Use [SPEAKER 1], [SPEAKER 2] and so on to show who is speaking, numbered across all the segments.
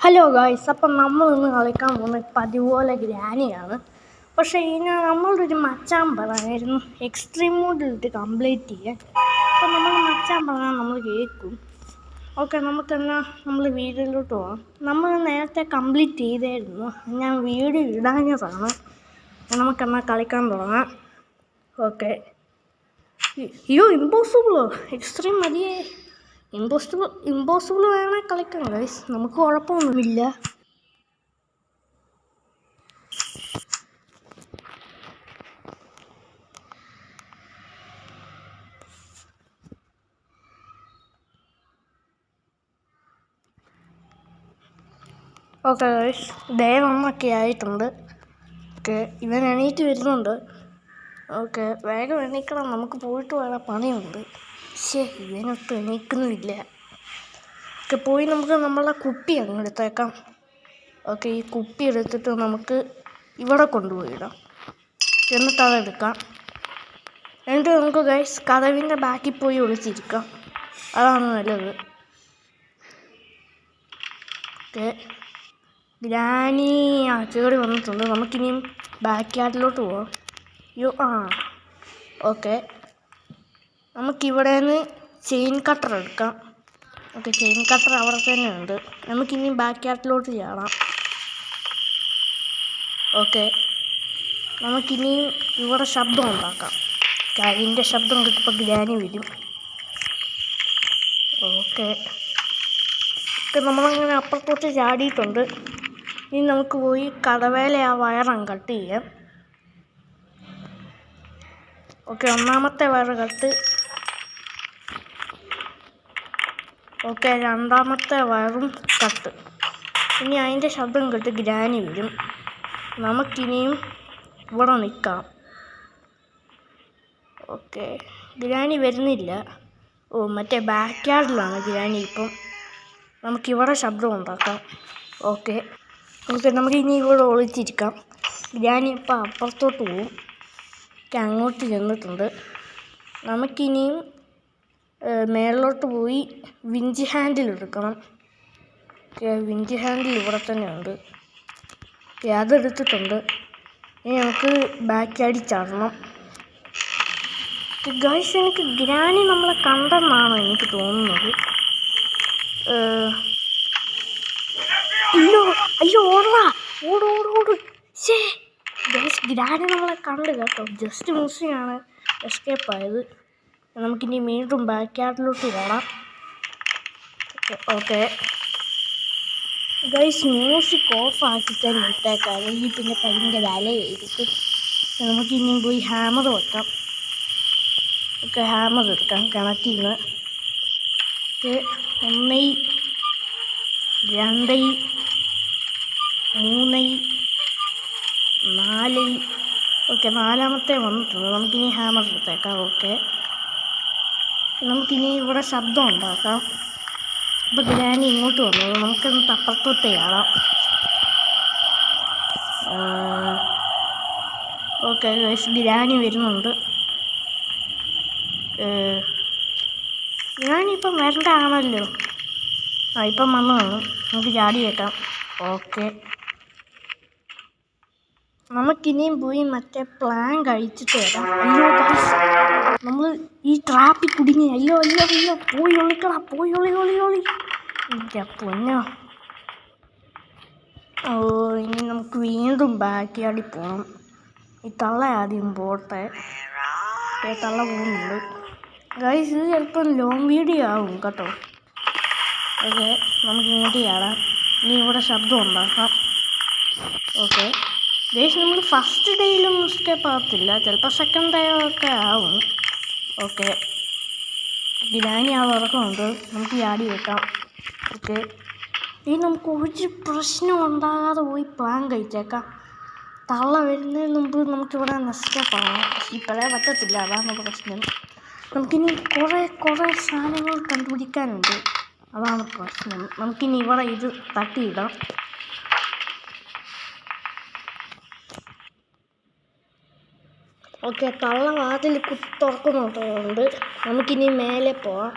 [SPEAKER 1] Hello guys, അപ്പം നമ്മൾ ഇന്ന് കളിക്കാൻ പോകുന്നത് പതിപോലെ ഗ്രാനിയാണ്. പക്ഷേ ഇതിന് നമ്മളൊരു മച്ചാൻ പറഞ്ഞായിരുന്നു എക്സ്ട്രീം മോഡിലിട്ട് കംപ്ലീറ്റ് ചെയ്യാൻ. അപ്പം നമ്മൾ മച്ചാൻ പറഞ്ഞാൽ നമ്മൾ കേൾക്കും. ഓക്കെ, നമുക്കെന്നാൽ നമ്മൾ വീഡിയോയിലോട്ട് പോകാം. നമ്മൾ നേരത്തെ കംപ്ലീറ്റ് ചെയ്തായിരുന്നു, ഞാൻ വീഡിയോ ഇടാഞ്ഞതാണ്. നമുക്കെന്നാൽ കളിക്കാൻ തുടങ്ങാം. ഓക്കെ. അയ്യോ, ഇമ്പോസിബിളോ? എക്സ്ട്രീം മതിയേ. ഇമ്പോസിബിൾ വേണേൽ കളിക്കാം ഗൈസ്, നമുക്ക് കുഴപ്പമൊന്നുമില്ല. ഓക്കെ ഗൈസ്, ഡേ 1 ആയിട്ടുണ്ട്. ഓക്കെ, ഇവൻ എണീറ്റ് വരുന്നുണ്ട്. ഓക്കെ, വേഗം എണീക്കണം, നമുക്ക് പോയിട്ട് വേണം, പണിയുണ്ട്. ഇവനൊട്ടും എണീക്കുന്നുമില്ല. ഓക്കെ, പോയി നമുക്ക് നമ്മളെ കുപ്പി അങ്ങ് എടുത്തേക്കാം. ഓക്കെ, ഈ കുപ്പി എടുത്തിട്ട് നമുക്ക് ഇവിടെ കൊണ്ടുപോയിടാം, എന്നിട്ട് അതെടുക്കാം. എന്നിട്ട് നമുക്ക് ഗൈസ് കതവിൻ്റെ ബാക്കിൽ പോയി ഒളിച്ചിരിക്കാം, അതാണ് നല്ലത്. ഓക്കെ, ഗ്രാനി കയറി വന്നിട്ടുണ്ട്. നമുക്കിനിയും ബാക്ക് യാർഡിലോട്ട് പോവാം. ഓക്കെ, നമുക്കിവിടെ നിന്ന് ചെയിൻ കട്ടർ എടുക്കാം. ഓക്കെ, ചെയിൻ കട്ടർ അവിടെ തന്നെ ഉണ്ട്. നമുക്കിനി ബാക്ക് യാർഡിലോട്ട് ചാടാം. ഓക്കെ, നമുക്കിനിയും ഇവിടെ ശബ്ദം ഉണ്ടാക്കാം. അതിൻ്റെ ശബ്ദം കിട്ടുമ്പോൾ ഗ്രാനി വരും. ഓക്കെ, നമ്മളങ്ങനെ അപ്പുറത്തോട്ട് ചാടിയിട്ടുണ്ട്. ഇനി നമുക്ക് പോയി കടവേല ആ വയറങ്ങ് കട്ട് ചെയ്യാം. ഓക്കെ, ഒന്നാമത്തെ വയർ കട്ട്. ഓക്കെ, രണ്ടാമത്തെ വയറും കട്ട്. ഇനി അതിൻ്റെ ശബ്ദം കേട്ട് ഗ്രാനി വരും. നമുക്കിനിയും ഇവിടെ നിൽക്കാം. ഓക്കെ, ഗ്രാനി വരുന്നില്ല. മറ്റേ ബാക്ക് യാർഡിലാണ് ഗ്രാനി ഇപ്പം. നമുക്കിവിടെ ശബ്ദം ഉണ്ടാക്കാം. ഓക്കെ, നമുക്കിനി ഇവിടെ ഒളിച്ചിരിക്കാം. ഗ്രാനി ഇപ്പം അപ്പുറത്തോട്ട് പോവും. അങ്ങോട്ട് ചെന്നിട്ടുണ്ട്. നമുക്കിനിയും മേളിലോട്ട് പോയി വിഞ്ച് ഹാൻഡിൽ എടുക്കണം. വിഞ്ച് ഹാൻഡിൽ ഇവിടെ തന്നെ ഉണ്ട്. അതെടുത്തിട്ടുണ്ട്. ഇനി നമുക്ക് ബാക്ക് യാർഡിൽ ചാടണം. ഗൈസ്, എനിക്ക് ഗ്രാനി നമ്മളെ കണ്ടെന്നാണ് എനിക്ക് തോന്നുന്നത്. അയ്യോ ഓടാ, ഓട്. ഗൈസ്, ഗ്രാനി നമ്മളെ കണ്ട് കേട്ടോ. ജസ്റ്റ് മിസ്സിങ്ങാണ് എസ്കേപ്പ് ആയത്. നമുക്കിനി വീണ്ടും ബാക്ക് യാർഡിലോട്ട് പോകണം. ഓക്കെ ഗൈസ്, മ്യൂസിക് ഓഫ് ആക്കിക്കാൻ വിട്ടേക്കാം, അല്ലെങ്കിൽ പിന്നെ ഭയങ്കര വിലയായിരിക്കും. നമുക്കിനിയും പോയി ഹാമർ വെക്കാം. ഓക്കെ, ഹാമർ എടുക്കാം കിണറ്റിൽ നിന്ന്. ഓക്കെ, 1 2 3 4. ഓക്കെ, 4ാമത്തെ വന്നിട്ടുണ്ട്. നമുക്കിനി ഹാമർ എടുത്തേക്കാം. ഓക്കെ, നമുക്കിനി ഇവിടെ ശബ്ദം ഉണ്ടാക്കാം. ഇപ്പോൾ ഗ്രാനി ഇങ്ങോട്ട് വന്നത്, നമുക്കൊന്ന് അപ്പുറത്തോട്ട് ചാടാം. ഓക്കെ ഗൈസ്, ഗ്രാനി വരുന്നുണ്ട്. ഗ്രാനിപ്പം വരണ്ടാണല്ലോ. ഇപ്പം വന്നതാണ്. നമുക്ക് ചാടി വെക്കാം. ഓക്കെ, നമുക്കിനിയും പോയി മറ്റേ പ്ലാൻ കഴിച്ചിട്ട് വരാം. അയ്യോ ഗൈസ്, നമ്മൾ ഈ ട്രാപ്പിൽ കുടുങ്ങി. അയ്യോ പോയി ഒളിക്കടാ, പോയി ഒളി. എൻ്റെ പൊന്നോ. ഇനി നമുക്ക് വീണ്ടും ബാക്ക് യാർഡിൽ പോകണം. ഈ തള്ള ആദ്യം പോട്ടെ. തള്ള പോകുന്നുണ്ട്. ഗൈസ്, ഇത് ചിലപ്പം ലോങ് വീഡിയോ ആവും കേട്ടോ. ഓക്കെ, നമുക്ക് ഇങ്ങോട്ട് ചാടാം. ഇനി ഇവിടെ ശബ്ദം ഉണ്ടാക്കാം. ഓക്കെ ഗൈസ്, നമ്മൾ ഫസ്റ്റ് ഡേയിലും എസ്കേപ്പ് ആകത്തില്ല, ചിലപ്പോൾ സെക്കൻഡ് ഡേ ഒക്കെ ആവും. ഓക്കെ, ഗ്രാനി ആ ഉറക്കമുണ്ട്. നമുക്ക് ചാടി വെക്കാം. ഓക്കെ, ഇനി നമുക്ക് ഒരു പ്രശ്നം ഉണ്ടാകാതെ പോയി പ്ലാൻ കഴിച്ചേക്കാം. തള്ള വരുന്നതിന് മുമ്പ് നമുക്കിവിടെ എസ്കേപ്പ് ആവാം. ഇപ്പോഴേ പറ്റത്തില്ല, അതാണ് പ്രശ്നം. നമുക്കിനി കുറേ സാധനങ്ങൾ കണ്ടുപിടിക്കാനുണ്ട്, അതാണ് പ്രശ്നം. നമുക്കിനി ഇവിടെ ഇത് തട്ടിയിടാം. ഓക്കെ, തള്ള വാതിൽ തുറക്കുന്നുണ്ട്. നമുക്കിനി മേലെ പോവാം.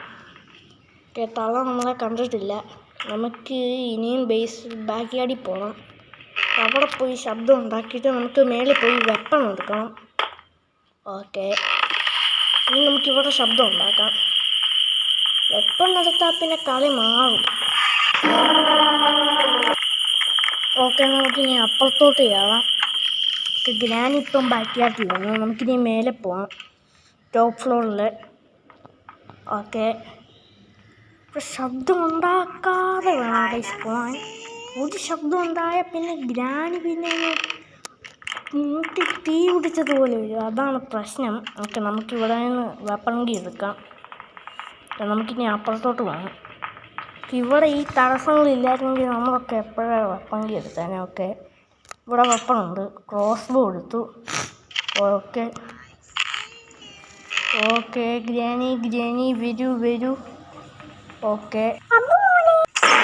[SPEAKER 1] ഓക്കെ, തള്ള നമ്മളെ കണ്ടിട്ടില്ല. നമുക്ക് ഇനിയും ബാക്ക് യാർഡിൽ പോകണം. അവിടെ പോയി ശബ്ദം ഉണ്ടാക്കിയിട്ട് നമുക്ക് മേളിൽ പോയി വെപ്പൺ എടുക്കണം. ഓക്കെ, ഇനി നമുക്കിവിടെ ശബ്ദം ഉണ്ടാക്കാം. വെപ്പൺ എടുത്താൽ പിന്നെ കളി മാറും. ഓക്കെ, നമുക്കിനി അപ്പുറത്തോട്ട് കയറാം. ഗ്രാനി ഇപ്പം ബാക്ക് യാർഡിൽ വന്നു. നമുക്കിനി മേലെ പോവാം, ടോപ്പ് ഫ്ലോറിൽ. ഓക്കെ, ശബ്ദം ഉണ്ടാക്കാതെ വേണം ഗൈസ് പോവാൻ. ഒരു ശബ്ദം ഉണ്ടായാൽ പിന്നെ ഗ്രാനി പിന്നെ മൂട്ടി തീ പിടിച്ചതുപോലെ വരും. അതാണ് പ്രശ്നം. ഓക്കെ, നമുക്കിവിടെ നിന്ന് വെപ്പൺകി എടുക്കാം. നമുക്കിനി അപ്പുറത്തോട്ട് പോകാം. ഇവിടെ ഈ തടസ്സങ്ങളില്ലായിരുന്നെങ്കിൽ നമ്മളൊക്കെ എപ്പോഴാണ് വെപ്പൺകി എടുത്തേനെ. ഓക്കെ, ഇവിടെ വെപ്പണുണ്ട്. ക്രോസ് ബോ എടുത്തു. ഓക്കെ ഓക്കെ, ഗ്രാനി വരൂ. ഓക്കെ,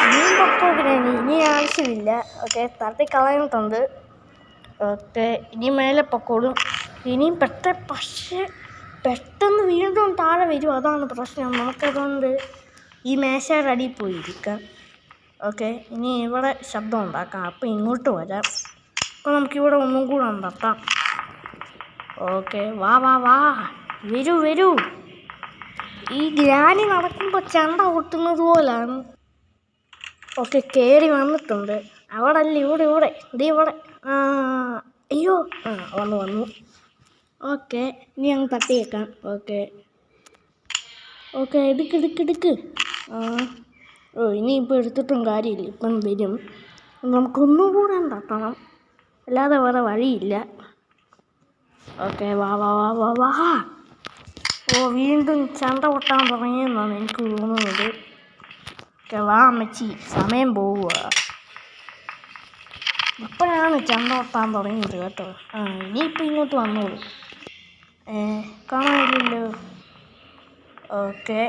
[SPEAKER 1] ഇനിയും പൊക്കോ ഗ്രാനി, ഇനി ആവശ്യമില്ല. ഓക്കെ, തട്ടിക്കളയുന്നുണ്ട്. ഓക്കെ, ഇനി മേലെ പൊക്കോളും. ഇനിയും പക്ഷേ പെട്ടെന്ന് വീണ്ടും താഴെ വരും. അതാണ് പ്രശ്നം. നമുക്കതുകൊണ്ട് ഈ മേശയുടെ അടിയിൽ പോയിരിക്കാം. ഓക്കെ, ഇനി ഇവിടെ ശബ്ദം ഉണ്ടാക്കാം. അപ്പം ഇങ്ങോട്ട് വരാം. അപ്പോൾ നമുക്കിവിടെ ഒന്നും കൂടെ ഉണ്ടാക്കാം. ഓക്കെ, വാ വരൂ. ഈ ഗ്രാനി നടക്കുമ്പോൾ ചണ്ട ഒട്ടുന്നത് പോലാണ്. ഓക്കെ, കയറി വന്നിട്ടുണ്ട്. അവിടെ അല്ല, ഇവിടെ ഇവിടെ. അയ്യോ, വന്നു. ഓക്കെ, ഇനി അങ്ങ് തട്ടിയേക്കാം. ഓക്കെ, എടുക്ക്. ഇനിയിപ്പോൾ എടുത്തിട്ടും കാര്യമില്ല, ഇപ്പം വരും. നമുക്കൊന്നും കൂടെ തട്ടണം, അല്ലാതെ വേറെ വഴിയില്ല. ഓക്കെ, വാ. വീണ്ടും ചണ്ട പൊട്ടാൻ തുടങ്ങിയെന്നാണ് എനിക്ക് തോന്നുന്നത്. ഓക്കെ, വാ അമ്മച്ചി, സമയം പോവുക. ഇപ്പോഴാണ് ചണ്ട പൊട്ടാൻ തുടങ്ങിയത് കേട്ടോ. ഇനിയിപ്പോൾ ഇങ്ങോട്ട് വന്നോളൂ. കാണാനില്ലല്ലോ. ഓക്കെ,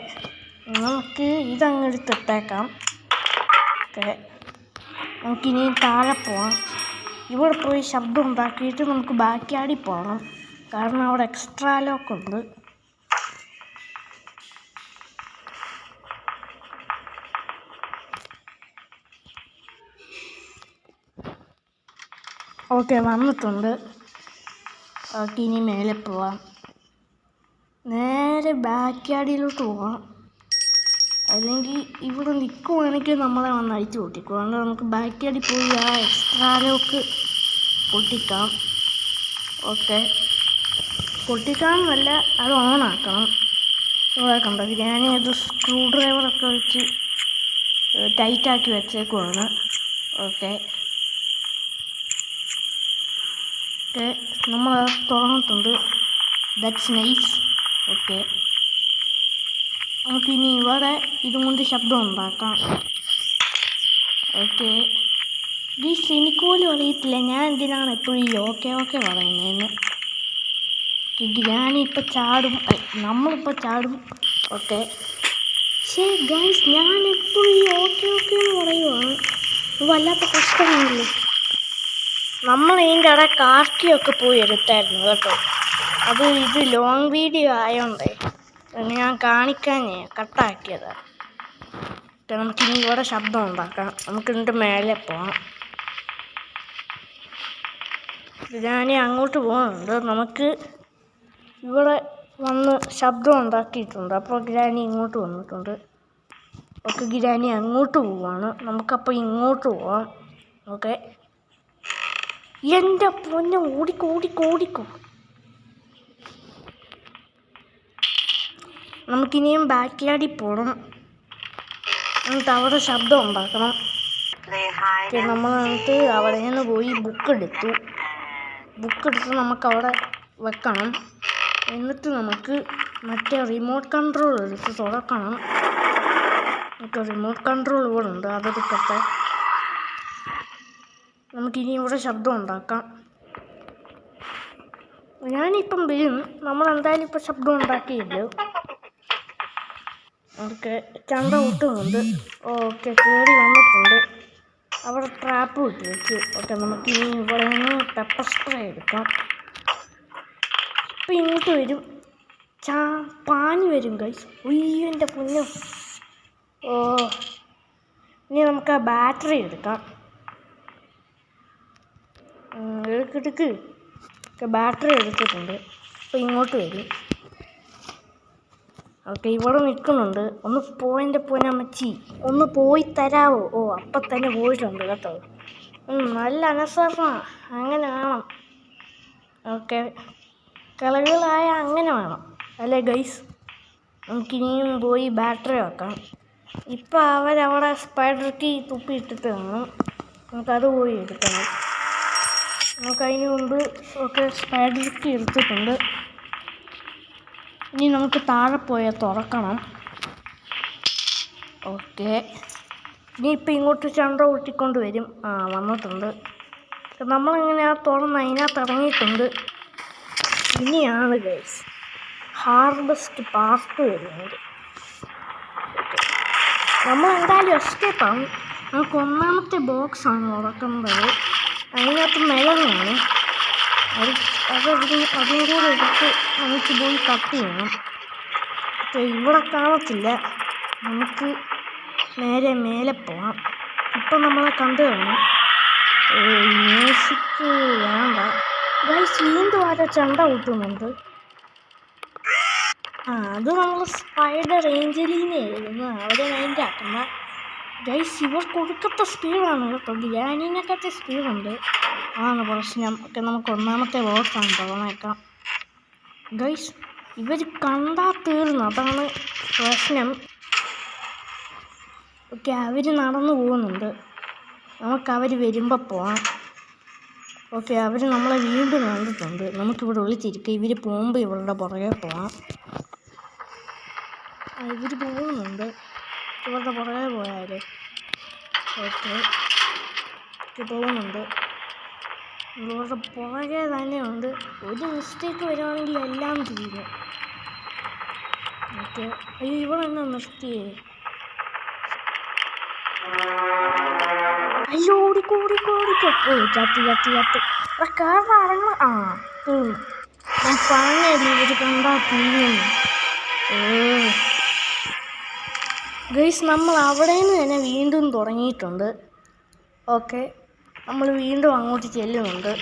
[SPEAKER 1] നമുക്ക് ഇതങ്ങ് എടുത്തിട്ടേക്കാം. ഓക്കെ, നമുക്കിനി താഴെ പോവാം. ഇവിടെ പോയി ശബ്ദം ഉണ്ടാക്കിയിട്ട് നമുക്ക് ബാക്ക് യാർഡിൽ പോകണം. കാരണം അവിടെ എക്സ്ട്രാ ലോക്കുണ്ട്. ഓക്കെ, വന്നിട്ടുണ്ട്. ഓക്കെ, ഇനി മേലെ പോവാം. നേരെ ബാക്ക് യാർഡിലോട്ട് പോവാം. അല്ലെങ്കിൽ ഇവിടെ നിൽക്കുവാണെങ്കിൽ നമ്മളെ വന്ന് അടിച്ചു പൊട്ടിക്കും. അതുകൊണ്ട് നമുക്ക് ബാക്ക് യാർഡിൽ പോയി ആ എക്സ്ട്രാ ലോക്ക് പൊട്ടിക്കാം. ഓക്കെ, പൊട്ടിക്കാമെന്നല്ല, അത് ഓണാക്കണം. ഇവിടെ കണ്ടോ, ഞാനത് സ്ക്രൂ ഡ്രൈവറൊക്കെ വെച്ച് ടൈറ്റാക്കി വെച്ചേക്കുവാണ്. ഓക്കെ, നമ്മൾ തുറന്നിട്ടുണ്ട്. That's nice. ഓക്കെ, നമുക്കിനി ഇവിടെ ഇതും കൊണ്ട് ശബ്ദം ഉണ്ടാക്കാം. ഓക്കെ, ഗീസ് എനിക്ക് പോലും അറിയത്തില്ല ഞാൻ എന്തിനാണ് എപ്പോഴും ഈ ഓക്കെ പറയുന്നതെന്ന്. ഞാനിപ്പോൾ ചാടും, നമ്മളിപ്പോൾ ചാടും. ഓക്കെ, പക്ഷേ ഗൈസ് ഞാൻ എപ്പോഴും ഈ ഓക്കെ എന്ന് പറയുവാണ്. വല്ലാത്ത കഷ്ടമാണല്ലോ. നമ്മൾ ഇതിൻ്റെ ഇടയിൽ കാർക്കിയൊക്കെ പോയി എടുത്തായിരുന്നു കേട്ടോ. ഇത് ലോങ് വീഡിയോ ആയതുകൊണ്ടേ ഞാൻ കാണിക്കാനേ കട്ടാക്കിയതാണ്. നമുക്കിനി ഇവിടെ ശബ്ദം ഉണ്ടാക്കാം. നമുക്കിതിൻ്റെ മേലെ പോകാം. ഞാൻ അങ്ങോട്ട് പോകുന്നുണ്ട്. നമുക്ക് ഇവിടെ വന്ന് ശബ്ദം ഉണ്ടാക്കിയിട്ടുണ്ട്. അപ്പോൾ ഗ്രാനി ഇങ്ങോട്ട് വന്നിട്ടുണ്ട്. ഓക്കെ, ഗ്രാനി അങ്ങോട്ട് പോവാണ്. നമുക്കപ്പോൾ ഇങ്ങോട്ട് പോവാം. ഓക്കെ, എൻ്റെ പൊന്നെ, ഓടിക്കോ. നമുക്കിനിയും ബാക്ക് യാർഡിൽ പോകണം. എന്നിട്ട് അവിടെ ശബ്ദം ഉണ്ടാക്കണം. നമ്മൾ എന്നിട്ട് അവിടെ നിന്ന് പോയി ബുക്ക് എടുത്ത് നമുക്കവിടെ വെക്കണം. എന്നിട്ട് നമുക്ക് മറ്റേ റിമോട്ട് കൺട്രോൾ എടുത്ത് തുറക്കണം. റിമോട്ട് കൺട്രോൾ ഇവിടെ ഉണ്ട്, അതെടുക്കട്ടെ. നമുക്കിനി ഇവിടെ ശബ്ദം ഉണ്ടാക്കാം. ഞാനിപ്പം വരും. നമ്മളെന്തായാലും ഇപ്പം ശബ്ദം ഉണ്ടാക്കിയില്ല. ഓക്കെ, ചണ്ട കൂട്ടുന്നുണ്ട്. ഓക്കെ, കയറി വന്നിട്ടുണ്ട്. അവിടെ ട്രാപ്പ് കിട്ടി വെച്ചു. ഓക്കെ, നമുക്കിനി ഇവിടെ നിന്ന് പെപ്പർ സ്പ്രേ എടുക്കാം. ഇപ്പം ഇങ്ങോട്ട് വരും. പാഞ്ഞ് വരും ഗൈസ്. ഉയ്യോ, എൻ്റെ പൊന്നു. ഇനി നമുക്ക് ആ ബാറ്ററി എടുക്കാം. എടുക്കെടുക്ക്. ബാറ്ററി എടുത്തിട്ടുണ്ട്. അപ്പോൾ ഇങ്ങോട്ട് വരും. ഓക്കെ, ഇവിടെ നിൽക്കുന്നുണ്ട്. ഒന്ന് പോയിൻ്റെ പൊന്നമ്മച്ചി, ഒന്ന് പോയി തരാവോ? ഓ, അപ്പം തന്നെ പോയിട്ടുണ്ട് കേട്ടോ. നല്ല അനുസരണം, അങ്ങനെ വേണം. ഓക്കെ, കളികളായ അങ്ങനെ വേണം അല്ലേ ഗൈസ്? നമുക്കിനിയും പോയി ബാറ്ററി വെക്കാം. ഇപ്പം അവരവിടെ സ്പൈഡർക്ക് തുപ്പിയിട്ടിട്ട് വേണം നമുക്കത് പോയി എടുക്കണം. നമുക്കതിന് മുമ്പ് ഒക്കെ സ്പൈഡർക്ക് എടുത്തിട്ടുണ്ട്. ഇനി നമുക്ക് താഴെ പോയി തുറക്കണം. ഓക്കെ, ഇനിയിപ്പോൾ ഇങ്ങോട്ട് ചണ്ട ഊട്ടിക്കൊണ്ട് വരും. വന്നിട്ടുണ്ട്. നമ്മളിങ്ങനെ തുറന്ന് അതിനകത്ത് ഇറങ്ങിയിട്ടുണ്ട്. ഇനിയാണ് ഗൈസ് ഹാർവസ്റ്റ് പാർട്ട് വരുന്നത്. നമ്മളെന്തായാലും എസ്കേപ്പ് ആവും. നമുക്ക് ഒന്നാമത്തെ ബോക്സാണ് തുറക്കുന്നത്. അതിനകത്ത് മെലനാണ്. അതും കൂടെ എടുത്ത് നമുക്ക് പോയി കട്ട് ചെയ്യണം. ഇവിടെ കാണത്തില്ല. നമുക്ക് നേരെ മേലെ പോവാം. ഇപ്പം നമ്മളെ കണ്ടു കാണും. മ്യൂസിക് വേണ്ട ഗൈസ്. വീണ്ടും ആരോ ചണ്ട കൂട്ടുന്നുണ്ട്. അത് നമ്മൾ സ്പൈഡർ ഏഞ്ചലീനായിരുന്നു. അവരെ മൈൻഡ് ആക്കുന്ന ഗൈസ്. ഇവർ കൊടുക്കത്തെ സ്പീഡാണ് കേട്ടോ. ഗ്രാനീനെക്കാട്ടി സ്പീഡുണ്ട്. അതാണ് പ്രശ്നം. ഒക്കെ നമുക്ക് ഒന്നാമത്തെ ബോക്സാണ് തുറന്നേക്കാം ഗൈസ്. ഇവർ കണ്ടാൽ തീർന്നു, അതാണ് പ്രശ്നം. ഓക്കെ, അവർ നടന്നു പോകുന്നുണ്ട്. നമുക്കവർ വരുമ്പോൾ പോവാം. ഓക്കെ, അവർ നമ്മളെ വീണ്ടും കണ്ടിട്ടുണ്ട്. നമുക്കിവിടെ ഒളിച്ചിരിക്കുക. ഇവർ പോകുമ്പോൾ ഇവരുടെ പുറകെ പോവാം. ഇവർ പോകുന്നുണ്ട്. ഇവരുടെ പുറകെ പോയാൽ ഓക്കെ പോകുന്നുണ്ട്. ഇവരുടെ പുറകെ തന്നെയുണ്ട്. ഒരു മിസ്റ്റേക്ക് വരുവാണെങ്കിൽ എല്ലാം തീരും. ഓക്കെ, അയ്യോ ഇവിടെ തന്നെ നിർത്തിയേ. അയ്യോ, ഓടിക്കോ. ചത്തി കാരണം ഇറങ്ങണം. തീർന്നു. ഞാൻ പറഞ്ഞല്ലേ ഇവർ കണ്ടാ തീരുന്നു. ഗൈസ്, നമ്മൾ അവിടെ നിന്ന് തന്നെ വീണ്ടും തുടങ്ങിയിട്ടുണ്ട്. ഓക്കെ, നമ്മൾ വീണ്ടും അങ്ങോട്ട് ചെല്ലുന്നുണ്ട്.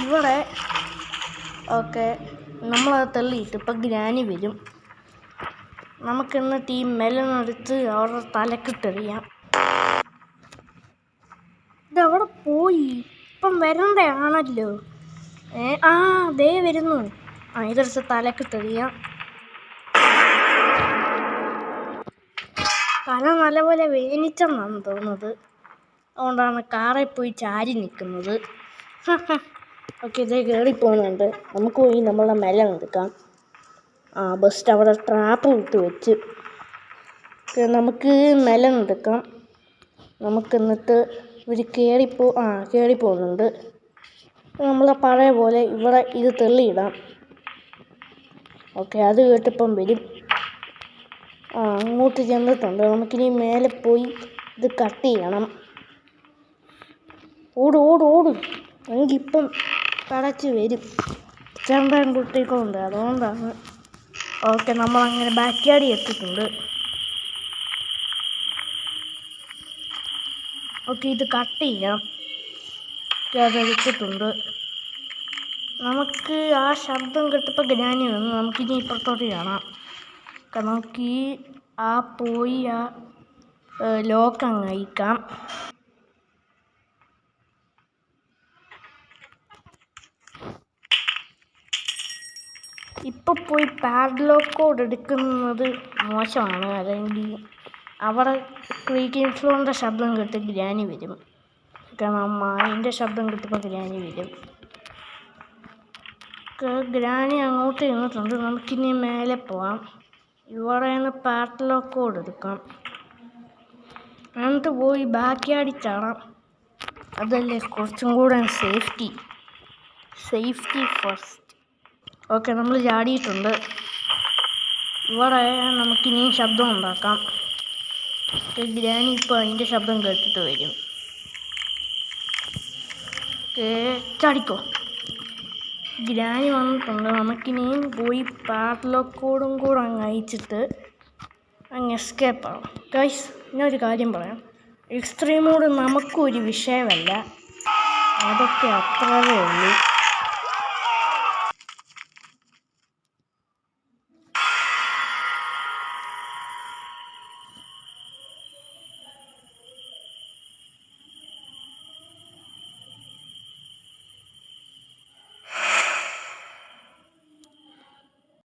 [SPEAKER 1] ഇവിടെ ഓക്കെ നമ്മളത് തള്ളിയിട്ട് ഇപ്പം ഗ്രാനി വരും. നമുക്കിന്നിട്ട് ഈ മെലനെടുത്ത് അവരുടെ തലക്കിട്ടെറിയാം. ഇതവിടെ പോയി. ഇപ്പം വരണ്ടയാണല്ലോ. ദേ വരുന്നു. ഇതെടുത്ത് തലക്കിട്ടെറിയാം. തല നല്ലപോലെ വേനിച്ചെന്നാണ് തോന്നുന്നത്. അതുകൊണ്ടാണ് കാറിൽ പോയി ചാരി നിൽക്കുന്നത്. ഓക്കെ, ഇതേ കയറിപ്പോകുന്നുണ്ട്. നമുക്ക് പോയി നമ്മളെ മെലൻ എടുക്കാം. ബസ്റ്റ് അവിടെ ട്രാപ്പ് ഇട്ട് വെച്ച് നമുക്ക് മെലൻ എടുക്കാം. നമുക്കെന്നിട്ട് ഇവർ കയറിപ്പോകുന്നുണ്ട്. നമ്മളെ പഴയ പോലെ ഇവിടെ ഇത് തെള്ളിയിടാം. ഓക്കെ, അത് കേട്ടിപ്പം വരും. അങ്ങോട്ട് ചെന്നിട്ടുണ്ട്. നമുക്കിനി മേലെ പോയി ഇത് കട്ട് ചെയ്യണം. ഓട് എനിക്കിപ്പം കടച്ച് വരും. ചെമ്പൻ കുട്ടികളുണ്ട്, അതുകൊണ്ടാണ്. ഓക്കെ, നമ്മളങ്ങനെ ബാക്കിയാടി എത്തിയിട്ടുണ്ട്. ഓക്കെ, ഇത് കട്ട് ചെയ്യാം. അതെടുത്തിട്ടുണ്ട്. നമുക്ക് ആ ശബ്ദം കേട്ടപ്പോൾ ഗ്രാനി വന്നു. നമുക്കിനി ഇപ്പുറത്തോട്ട് കാണാം. നമുക്ക് പോയി ലോക്ക് അങ്ങ് അയക്കാം. ഇപ്പോൾ പോയി പാഡ്ലോക്ക് കോഡ് എടുക്കുന്നത് മോശമാണ്. അല്ലെങ്കിൽ അവിടെ ക്രീക്കിംഗ് ഫ്ലോറിൻ്റെ ശബ്ദം കേട്ട് ഗ്രാനി വരും. കാരണം അതിൻ്റെ ശബ്ദം കിട്ടുമ്പോൾ ഗ്രാനി വരും. ഗ്രാനി അങ്ങോട്ട് ചെന്നിട്ടുണ്ട്. നമുക്കിനി മേലെ പോവാം. ഇവിടെ നിന്ന് പാഡ്ലോക്ക് കോഡ് എടുക്കാം. എന്നിട്ട് പോയി ബാക്കിയാടി ചാടാം. അതല്ലേ കുറച്ചും കൂടെ സേഫ്റ്റി ഫസ്റ്റ്. ഓക്കെ, നമ്മൾ ചാടിയിട്ടുണ്ട്. ഇവിടെ നമുക്കിനിയും ശബ്ദം ഉണ്ടാക്കാം. ഗ്രാനി ഇപ്പോൾ അതിൻ്റെ ശബ്ദം കേട്ടിട്ട് വരും. ചാടിക്കോ. ഗ്രാനി വന്നിട്ടുണ്ട്. നമുക്കിനിയും പോയി പാഡ്ലോക്ക് കോഡും കൂടെ അങ്ങ് അയച്ചിട്ട് അങ്ങ് എസ്കേപ്പ് ആവും ഗൈസ്. ഞാനൊരു കാര്യം പറയാം, എക്സ്ട്രീം മോഡ് നമുക്കൊരു വിഷയമല്ല, അതൊക്കെ അത്രയേ ഉള്ളൂ.